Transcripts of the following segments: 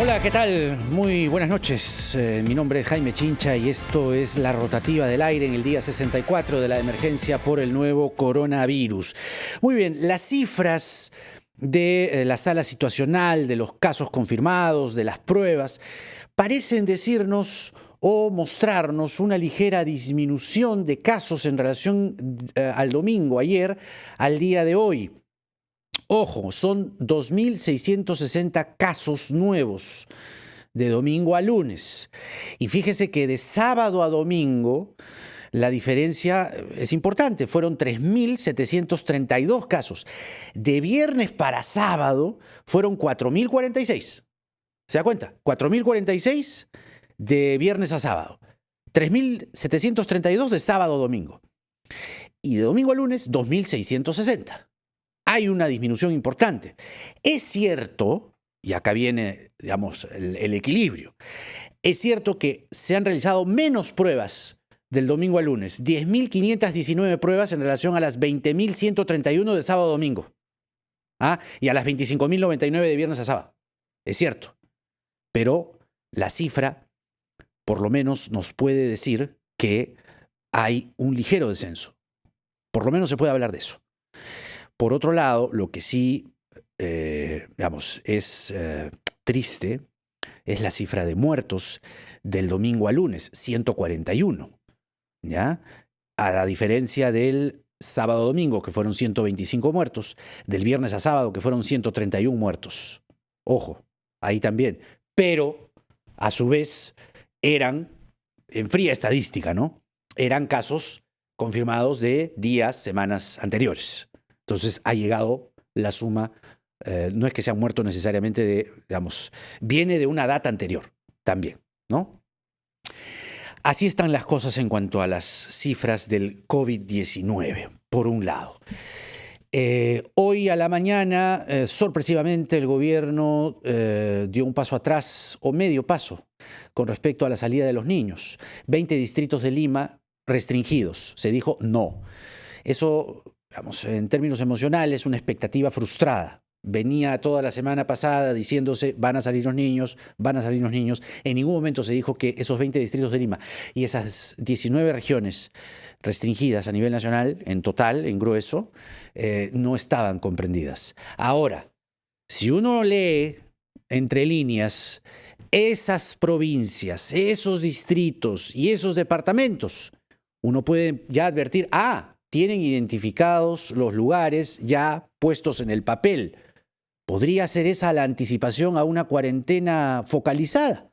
Hola, ¿qué tal? Muy buenas noches. Mi nombre es Jaime Chincha y esto es La Rotativa del Aire en el día 64 de la emergencia por el nuevo coronavirus. Muy bien, las cifras de la sala situacional, de los casos confirmados, de las pruebas, parecen decirnos o mostrarnos una ligera disminución de casos en relación al domingo, ayer, al día de hoy. Ojo, son 2.660 casos nuevos de domingo a lunes. Y fíjese que de sábado a domingo la diferencia es importante, fueron 3.732 casos. De viernes para sábado fueron 4.046. ¿Se da cuenta? 4.046 de viernes a sábado. 3.732 de sábado a domingo. Y de domingo a lunes, 2.660. Hay una disminución importante. Es cierto, y acá viene, digamos, el equilibrio, es cierto que se han realizado menos pruebas del domingo al lunes, 10.519 pruebas en relación a las 20.131 de sábado a domingo, y a las 25.099 de viernes a sábado. Es cierto, pero la cifra por lo menos nos puede decir que hay un ligero descenso. Por lo menos se puede hablar de eso. Por otro lado, lo que sí, es triste es la cifra de muertos del domingo a lunes, 141, ¿ya? A la diferencia del sábado a domingo, que fueron 125 muertos, del viernes a sábado, que fueron 131 muertos. Ojo, ahí también. Pero, a su vez, eran, en fría estadística, ¿no? Eran casos confirmados de días, semanas anteriores. Entonces ha llegado la suma, no es que se han muerto necesariamente de, digamos, viene de una data anterior también, ¿no? Así están las cosas en cuanto a las cifras del COVID-19, por un lado. Hoy a la mañana, sorpresivamente, el gobierno dio un paso atrás, o medio paso, con respecto a la salida de los niños. 20 distritos de Lima restringidos. Se dijo no. Eso, digamos, en términos emocionales, una expectativa frustrada. Venía toda la semana pasada diciéndose van a salir los niños, van a salir los niños. En ningún momento se dijo que esos 20 distritos de Lima y esas 19 regiones restringidas a nivel nacional, en total, en grueso, no estaban comprendidas. Ahora, si uno lee entre líneas esas provincias, esos distritos y esos departamentos, uno puede ya advertir, tienen identificados los lugares ya puestos en el papel. ¿Podría ser esa la anticipación a una cuarentena focalizada?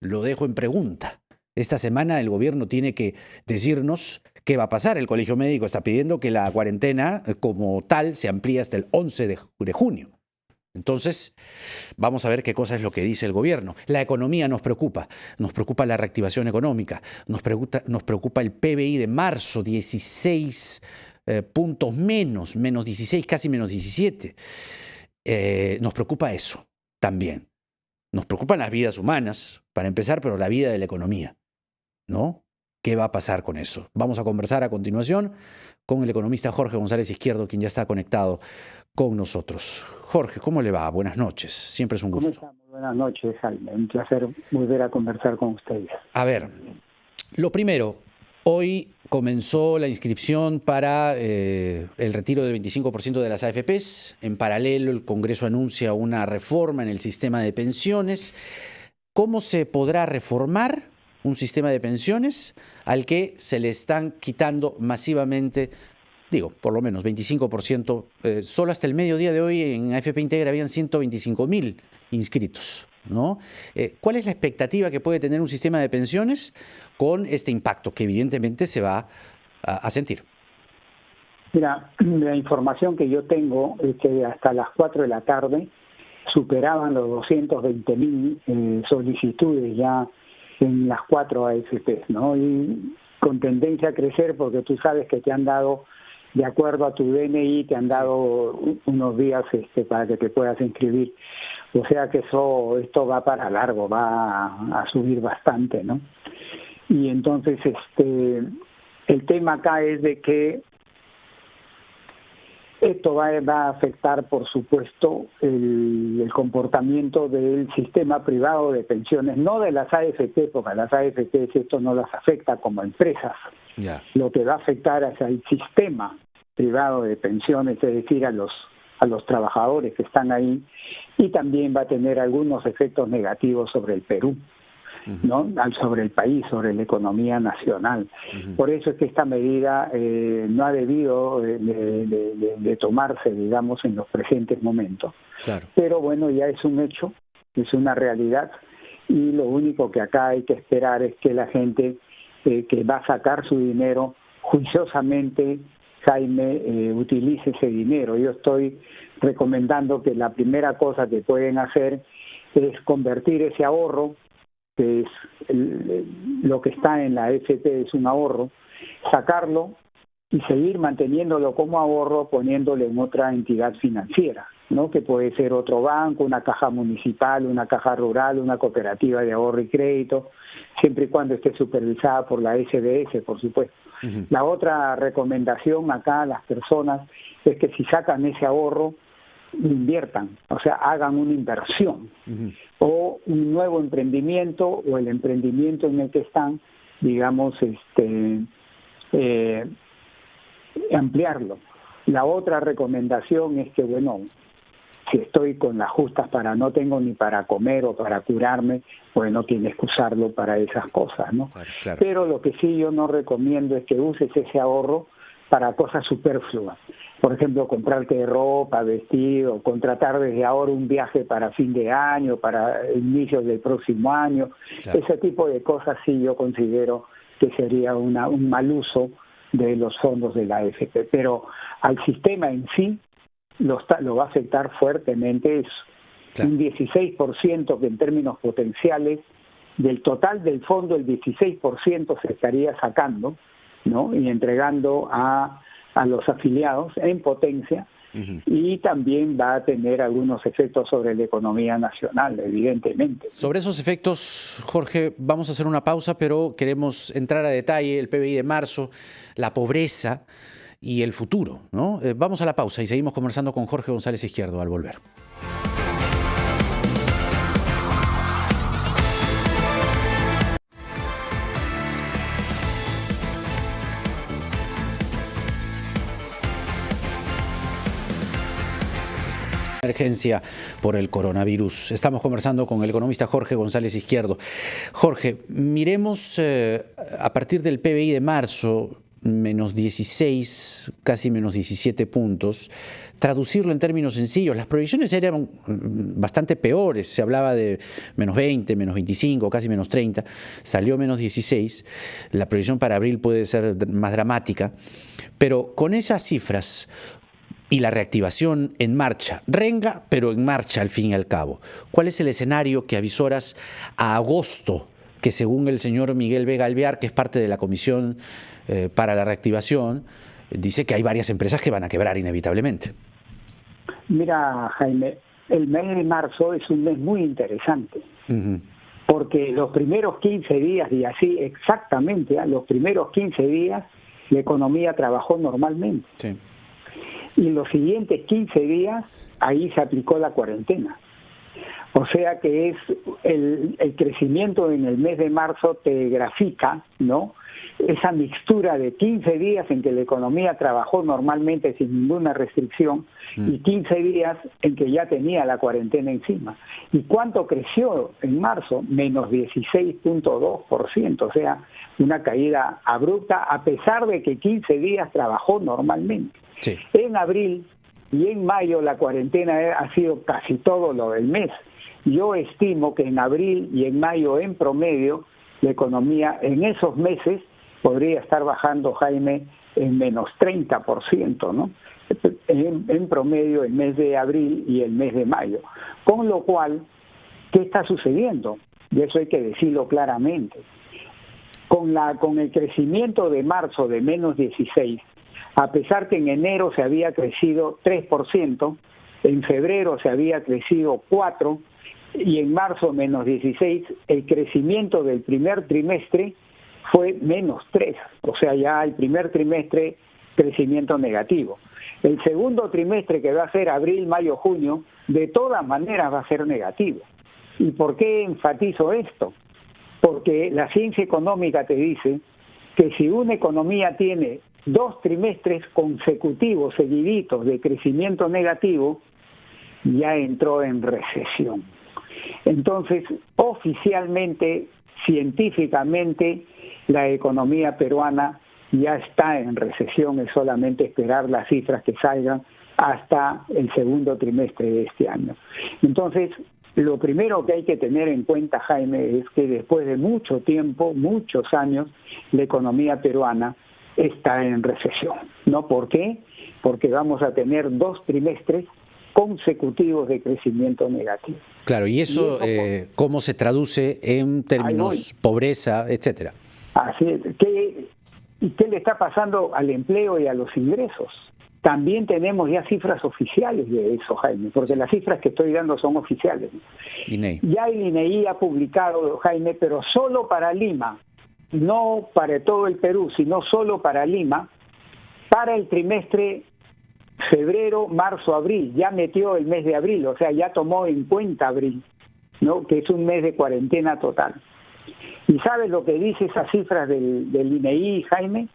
Lo dejo en pregunta. Esta semana el gobierno tiene que decirnos qué va a pasar. El Colegio Médico está pidiendo que la cuarentena como tal se amplíe hasta el 11 de junio. Entonces, vamos a ver qué cosa es lo que dice el gobierno. La economía nos preocupa la reactivación económica, nos preocupa el PBI de marzo, 16 puntos menos 16, casi menos 17. Nos preocupa eso también. Nos preocupan las vidas humanas, para empezar, pero la vida de la economía, ¿no? ¿Qué va a pasar con eso? Vamos a conversar a continuación con el economista Jorge González Izquierdo, quien ya está conectado con nosotros. Jorge, ¿cómo le va? Buenas noches. Siempre es un gusto. ¿Cómo está? Muy buenas noches, Jaime. Un placer volver a conversar con ustedes. A ver, lo primero, hoy comenzó la inscripción para el retiro del 25% de las AFPs. En paralelo, el Congreso anuncia una reforma en el sistema de pensiones. ¿Cómo se podrá reformar un sistema de pensiones al que se le están quitando masivamente, por lo menos 25%? Solo hasta el mediodía de hoy en AFP Integra habían 125.000 inscritos, ¿no? ¿Cuál es la expectativa que puede tener un sistema de pensiones con este impacto que evidentemente se va a sentir? Mira, la información que yo tengo es que hasta las 4 de la tarde superaban los 220.000 solicitudes ya en las 4 AFPs, ¿no? Y con tendencia a crecer, porque tú sabes que te han dado, de acuerdo a tu DNI, te han dado unos días para que te puedas inscribir. O sea que esto va para largo, va a subir bastante, ¿no? Y entonces el tema acá es de que esto va a afectar, por supuesto, el comportamiento del sistema privado de pensiones, no de las AFP, porque a las AFP esto no las afecta como empresas. Ya. Lo que va a afectar es al sistema privado de pensiones, es decir, a los trabajadores que están ahí, y también va a tener algunos efectos negativos sobre el Perú, ¿no? Sobre el país, sobre la economía nacional. Por eso es que esta medida no ha debido de tomarse, digamos, en los presentes momentos. Claro. Pero bueno, ya es un hecho, es una realidad, y lo único que acá hay que esperar es que la gente que va a sacar su dinero juiciosamente, Jaime, utilice ese dinero. Yo estoy recomendando que la primera cosa que pueden hacer es convertir ese ahorro, que es lo que está en la AFP, es un ahorro, sacarlo y seguir manteniéndolo como ahorro, poniéndole en otra entidad financiera, ¿no? Que puede ser otro banco, una caja municipal, una caja rural, una cooperativa de ahorro y crédito, siempre y cuando esté supervisada por la SBS, por supuesto. La otra recomendación acá a las personas es que si sacan ese ahorro, inviertan, o sea, hagan una inversión o un nuevo emprendimiento, o el emprendimiento en el que están, digamos, ampliarlo. La otra recomendación es que, bueno, si estoy con las justas no tengo ni para comer o para curarme, pues no tienes que usarlo para esas cosas, ¿no? Claro. Pero lo que sí yo no recomiendo es que uses ese ahorro para cosas superfluas. Por ejemplo, comprarte ropa, vestido, contratar desde ahora un viaje para fin de año, para inicios del próximo año. Claro. Ese tipo de cosas sí yo considero que sería un mal uso de los fondos de la AFP. Pero al sistema en sí lo va a afectar fuertemente. Es un 16% que en términos potenciales del total del fondo, el 16% se estaría sacando, ¿no? Y entregando a los afiliados en potencia, y también va a tener algunos efectos sobre la economía nacional, evidentemente. Sobre esos efectos, Jorge, vamos a hacer una pausa, pero queremos entrar a detalle: el PBI de marzo, la pobreza y el futuro, ¿no? Vamos a la pausa y seguimos conversando con Jorge González Izquierdo al volver. Emergencia por el coronavirus. Estamos conversando con el economista Jorge González Izquierdo. Jorge, miremos a partir del PBI de marzo, menos 16, casi menos 17 puntos, traducirlo en términos sencillos. Las proyecciones eran bastante peores, se hablaba de menos 20, menos 25, casi menos 30, salió menos 16, la proyección para abril puede ser más dramática, pero con esas cifras y la reactivación en marcha, renga, pero en marcha al fin y al cabo, ¿cuál es el escenario que avisoras a agosto, que según el señor Miguel Vega Alvear, que es parte de la Comisión para la Reactivación, dice que hay varias empresas que van a quebrar inevitablemente? Mira, Jaime, el mes de marzo es un mes muy interesante, porque los primeros 15 días, y así exactamente, los primeros 15 días, la economía trabajó normalmente. Sí. Y los siguientes 15 días, ahí se aplicó la cuarentena. O sea que es el crecimiento en el mes de marzo te grafica, ¿no?, esa mixtura de 15 días en que la economía trabajó normalmente sin ninguna restricción y 15 días en que ya tenía la cuarentena encima. ¿Y cuánto creció en marzo? Menos 16.2%, o sea, una caída abrupta a pesar de que 15 días trabajó normalmente. Sí. En abril y en mayo la cuarentena ha sido casi todo lo del mes. Yo estimo que en abril y en mayo en promedio la economía en esos meses podría estar bajando, Jaime, en menos 30%, ¿no? En promedio el mes de abril y el mes de mayo. Con lo cual, ¿qué está sucediendo? Y eso hay que decirlo claramente. Con el crecimiento de marzo de menos 16, a pesar que en enero se había crecido 3%, en febrero se había crecido 4%, y en marzo menos 16, el crecimiento del primer trimestre fue menos 3%, o sea, ya el primer trimestre crecimiento negativo. El segundo trimestre, que va a ser abril, mayo, junio, de todas maneras va a ser negativo. ¿Y por qué enfatizo esto? Porque la ciencia económica te dice que si una economía tiene 2 trimestres consecutivos, seguiditos, de crecimiento negativo, ya entró en recesión. Entonces, oficialmente, científicamente, la economía peruana ya está en recesión, es solamente esperar las cifras que salgan hasta el segundo trimestre de este año. Entonces, lo primero que hay que tener en cuenta, Jaime, es que después de mucho tiempo, muchos años, la economía peruana está en recesión. ¿No? ¿Por qué? Porque vamos a tener 2 trimestres consecutivos de crecimiento negativo. Claro, y eso, ¿cómo se traduce en términos pobreza, etcétera? Así es. ¿Qué le está pasando al empleo y a los ingresos? También tenemos ya cifras oficiales de eso, Jaime, porque las cifras que estoy dando son oficiales. INEI. Ya el INEI ha publicado, Jaime, pero solo para Lima, no para todo el Perú, sino solo para Lima, para el trimestre febrero, marzo, abril. Ya metió el mes de abril, o sea, ya tomó en cuenta abril, ¿no? Que es un mes de cuarentena total. ¿Y sabes lo que dice esas cifras del INEI, Jaime?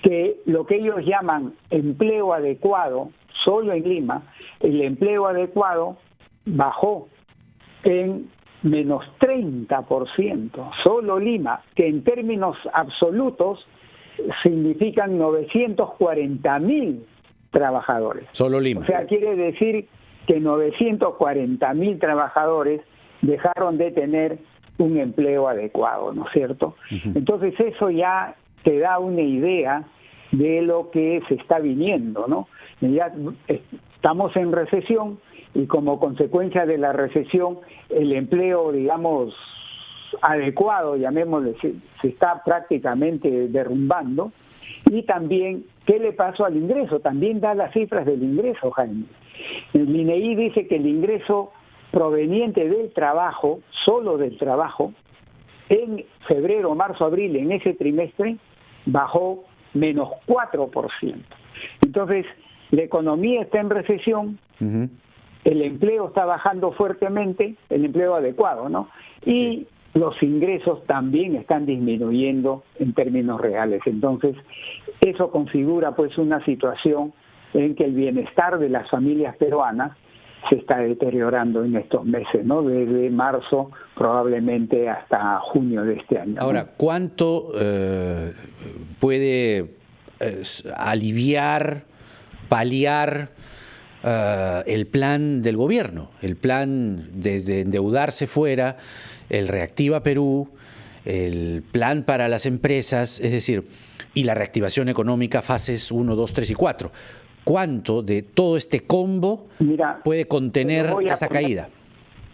Que lo que ellos llaman empleo adecuado, solo en Lima, el empleo adecuado bajó en menos 30%, solo Lima, que en términos absolutos significan 940,000 trabajadores. Solo Lima. O sea, quiere decir que 940,000 trabajadores dejaron de tener un empleo adecuado, ¿no es cierto? Entonces eso ya te da una idea de lo que se está viniendo, ¿no? Ya estamos en recesión y como consecuencia de la recesión el empleo, digamos, adecuado, llamémosle, se está prácticamente derrumbando. Y también, ¿qué le pasó al ingreso? También da las cifras del ingreso, Jaime. El INEI dice que el ingreso proveniente del trabajo, solo del trabajo, en febrero, marzo, abril, en ese trimestre, bajó menos 4%. Entonces, la economía está en recesión, el empleo está bajando fuertemente, el empleo adecuado, ¿no? Y los ingresos también están disminuyendo en términos reales. Entonces, eso configura pues una situación en que el bienestar de las familias peruanas se está deteriorando en estos meses, ¿no? Desde marzo probablemente hasta junio de este año. Ahora, ¿cuánto puede aliviar, paliar el plan del gobierno? El plan desde endeudarse fuera, el Reactiva Perú, el plan para las empresas, es decir, y la reactivación económica fases 1, 2, 3 y 4. ¿Cuánto de todo este combo puede contener esa caída?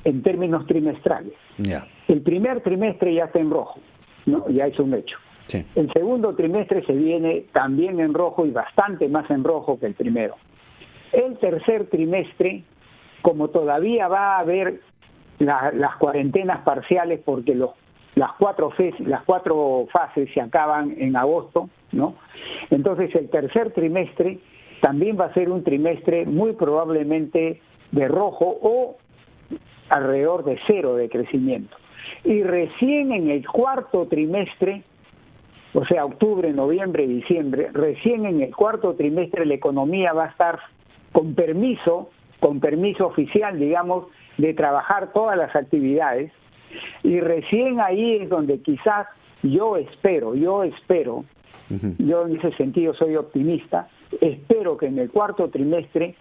En términos trimestrales. Ya. El primer trimestre ya está en rojo, ¿no? Ya es un hecho. Sí. El segundo trimestre se viene también en rojo y bastante más en rojo que el primero. El tercer trimestre, como todavía va a haber las cuarentenas parciales porque las cuatro fases se acaban en agosto, ¿no? Entonces el tercer trimestre también va a ser un trimestre muy probablemente de rojo o alrededor de 0 de crecimiento. Y recién en el cuarto trimestre, o sea, octubre, noviembre, diciembre, recién en el cuarto trimestre la economía va a estar con permiso oficial, digamos, de trabajar todas las actividades, y recién ahí es donde quizás yo espero, yo en ese sentido soy optimista, espero que en el cuarto trimestre,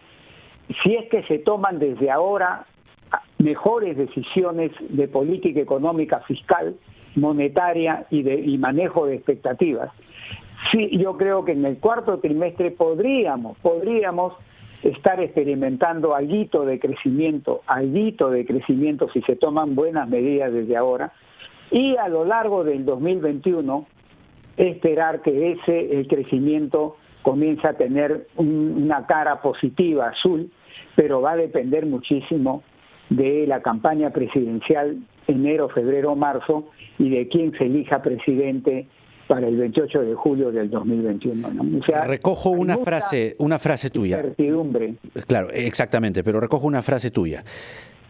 si es que se toman desde ahora mejores decisiones de política económica, fiscal, monetaria y manejo de expectativas, sí, yo creo que en el cuarto trimestre podríamos estar experimentando alguito de crecimiento si se toman buenas medidas desde ahora, y a lo largo del 2021 esperar que el crecimiento comience a tener una cara positiva, azul, pero va a depender muchísimo de la campaña presidencial enero, febrero, marzo, y de quién se elija presidente para el 28 de julio del 2021, ¿no? O sea, recojo una frase tuya. Incertidumbre. Claro, exactamente, pero recojo una frase tuya.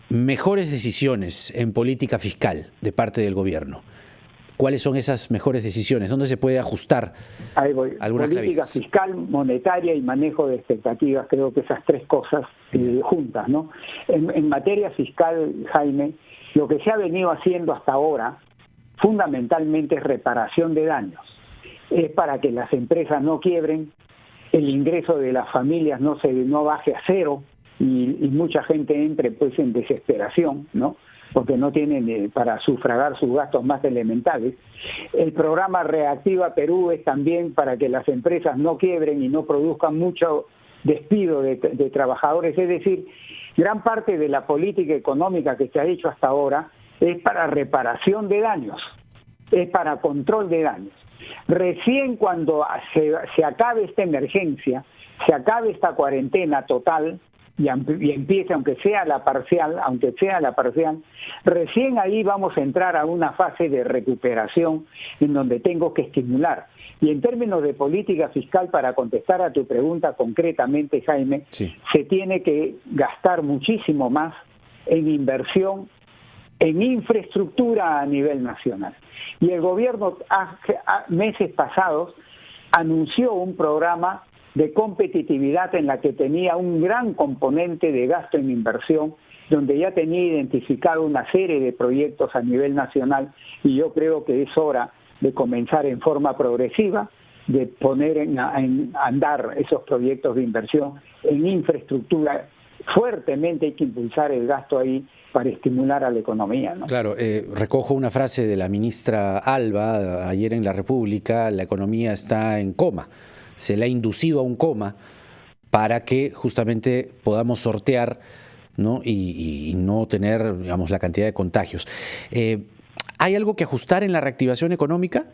Mejores decisiones en política fiscal de parte del gobierno. ¿Cuáles son esas mejores decisiones? ¿Dónde se puede ajustar algunas política clavijas? fiscal, monetaria y manejo de expectativas, creo que esas tres cosas juntas, ¿no? En materia fiscal, Jaime, lo que se ha venido haciendo hasta ahora fundamentalmente es reparación de daños. Es para que las empresas no quiebren, el ingreso de las familias no baje a cero y mucha gente entre pues en desesperación, ¿no? Porque no tienen para sufragar sus gastos más elementales. El programa Reactiva Perú es también para que las empresas no quiebren y no produzcan mucho despido de trabajadores. Es decir, gran parte de la política económica que se ha hecho hasta ahora es para reparación de daños, es para control de daños. Recién cuando se acabe esta emergencia, se acabe esta cuarentena total, y empiece, aunque sea la parcial, recién ahí vamos a entrar a una fase de recuperación en donde tengo que estimular. Y en términos de política fiscal, para contestar a tu pregunta concretamente, Jaime, sí, se tiene que gastar muchísimo más en inversión, en infraestructura a nivel nacional. Y el gobierno meses pasados anunció un programa de competitividad en la que tenía un gran componente de gasto en inversión, donde ya tenía identificado una serie de proyectos a nivel nacional, y yo creo que es hora de comenzar en forma progresiva, de poner en andar esos proyectos de inversión en infraestructura. Fuertemente hay que impulsar el gasto ahí para estimular a la economía, ¿no? Claro, recojo una frase de la ministra Alba ayer en La República: la economía está en coma. Se le ha inducido a un coma para que justamente podamos sortear, ¿no? y no tener, digamos, la cantidad de contagios. ¿Hay algo que ajustar en la reactivación económica?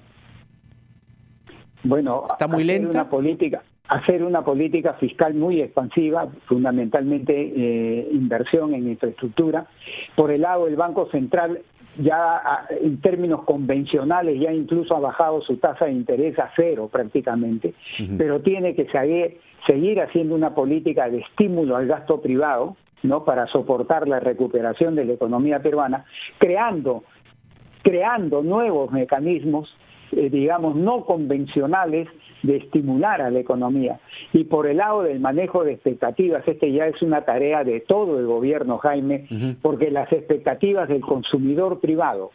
Bueno, ¿está muy lenta? Hacer una política fiscal muy expansiva, fundamentalmente inversión en infraestructura. Por el lado del Banco Central, ya en términos convencionales, ya incluso ha bajado su tasa de interés a cero prácticamente, pero tiene que seguir haciendo una política de estímulo al gasto privado, ¿no? Para soportar la recuperación de la economía peruana, creando nuevos mecanismos, digamos, no convencionales de estimular a la economía. Y por el lado del manejo de expectativas, ya es una tarea de todo el gobierno, Jaime, porque las expectativas del consumidor privado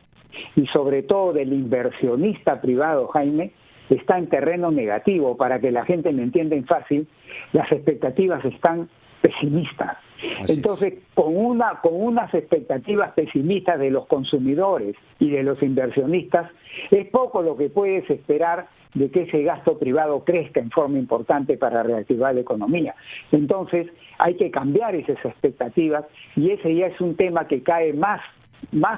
y sobre todo del inversionista privado, Jaime, está en terreno negativo. Para que la gente me entienda en fácil, las expectativas están pesimistas. Entonces, con unas expectativas pesimistas de los consumidores y de los inversionistas, es poco lo que puedes esperar de que ese gasto privado crezca en forma importante para reactivar la economía. Entonces, hay que cambiar esas expectativas, y ese ya es un tema que cae más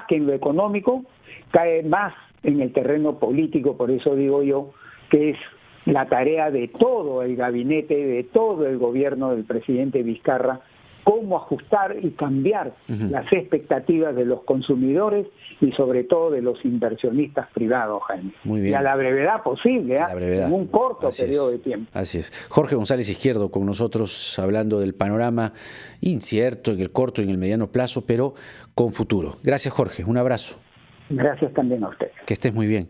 que en lo económico, cae más en el terreno político. Por eso digo yo que es la tarea de todo el gabinete, de todo el gobierno del presidente Vizcarra, cómo ajustar y cambiar las expectativas de los consumidores y sobre todo de los inversionistas privados, Jaime. Muy bien. Y a la brevedad posible, en un corto periodo de tiempo. Así es. Jorge González Izquierdo con nosotros, hablando del panorama incierto en el corto y en el mediano plazo, pero con futuro. Gracias, Jorge. Un abrazo. Gracias también a usted. Que estés muy bien.